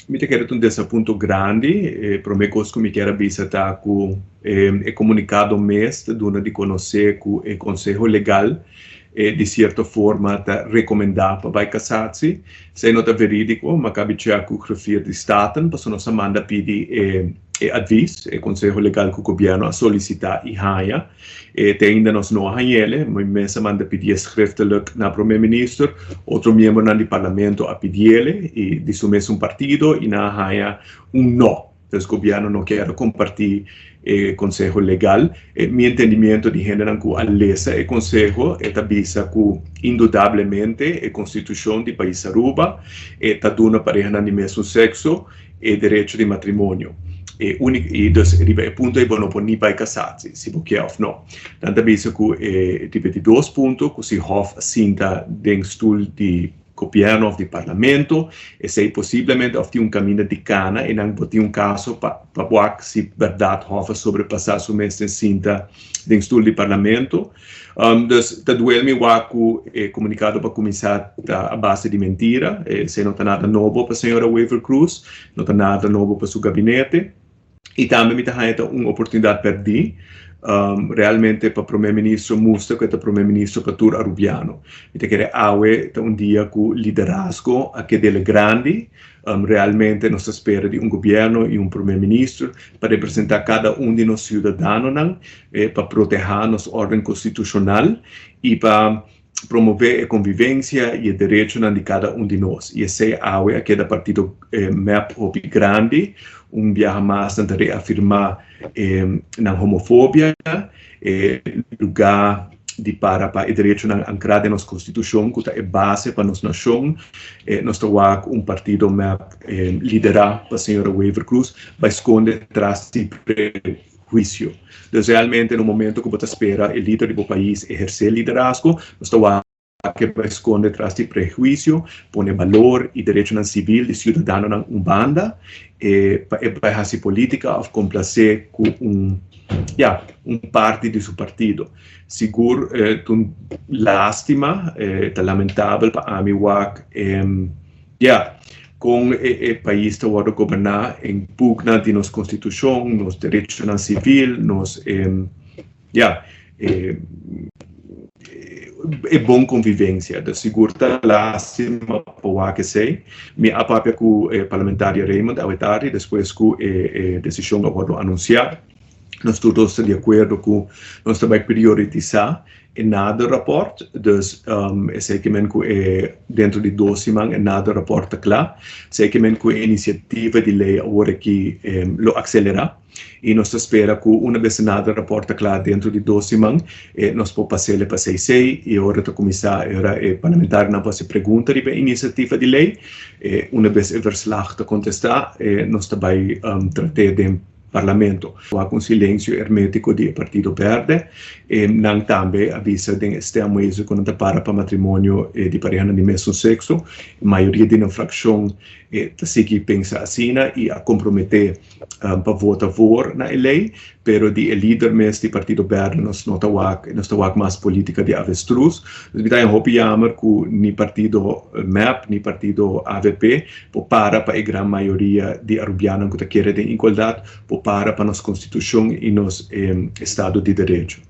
mi te quero um desaponto grande, para mim coisas que me quero visitar com é comunicado mestre, dona de conhecer com o Conselho Legal, de certa forma tá recomendar para vai casar-se, se não tá verídico, mas cabe já com o refiro de Staten, para nós manda pedir aviso, o Conselho Legal que o governo a solicitar e haia, tem ainda nós não haia, mas manda pedir schriftelijk na primeiro-ministro, outro membro do parlamento a pedir e de seu mesmo partido e na haia não. Então, o governo não quer compartilhar o Conselho Legal. Meu entendimento de gênero que a lei e o Conselho avisa que, indudablemente, a Constituição do país Aruba está dando para o mesmo sexo e direito de matrimônio. O ponto é que não pode nem casar-se, se você quer ou não. Então, avisa que, de dois pontos, que se Hof sinta dentro de governo do parlamento, e se possivelmente houve caminho de cana, e não pode caso para ver se verdade houve sobrepassar o mês de cinta dentro do parlamento. Então, está doendo-me que comunicado para começar a base de mentira, se não está nada novo para a senhora Weaver Cruz, não está nada novo para o seu gabinete, e também me está uma oportunidade perdida. Realmente para o primeiro-ministro mostra que é o primeiro-ministro para todo arubiano. Então, que é dia com liderazgo que é grande, realmente nós espera de governo e primeiro-ministro para representar cada de nós cidadãos, para proteger nossa ordem constitucional e para promover a convivência e o direito de cada de nós. E esse é que é o partido MEP grande, viaje mais para reafirmar na homofobia, lugar de para o direito ancrado na nossa Constituição, que é base para a nossa nação. Nós temos partido MEP liderado para a senhora Weaver Cruz, vai esconder atrás de prejuízo. Então, realmente, no momento que você espera o líder do país exercer liderazgo, nós estamos que vai esconder atrás de prejuízo, põe valor e direito civil de cidadão na banda, para fazer política, complacer com parte de seu partido. Seguro, lástima, é lamentável para mim, com o país está governar em pugna de nossa Constituição, nos direitos civil, é bom convivência, de segura lástima para que sei. Minha própria com parlamentária Raymond ao tarde, depois com a decisão que eu anunciar, nós todos estamos de acordo com nós também priorizar em nada rapport, dus zeker dentro de 2 semanas nada rapport claro, zeker com a iniciativa de lei agora que lo acelerar. E nós esperamos que uma vez nada rapporta claro dentro de 2 semanas, nós podemos passar para 6 e agora está começar a parlamentar não pode perguntar sobre a iniciativa de lei. Uma vez o verslag está contestar, nós também tratar de parlamento. Há um silêncio hermético do Partido Verde, não também avisa de extremo quando está para matrimônio de pareja de mesmo sexo. A maioria da fração segue pensa assim e a comprometer para votar por na lei, pero de líder mesmo do Partido Verde nós não está mais política de avestruz. Nós estamos que nem partido MEP, nem partido AVP, para a grande maioria de arubianos que querem igualdade, para a nossa Constituição e nosso Estado de Direito.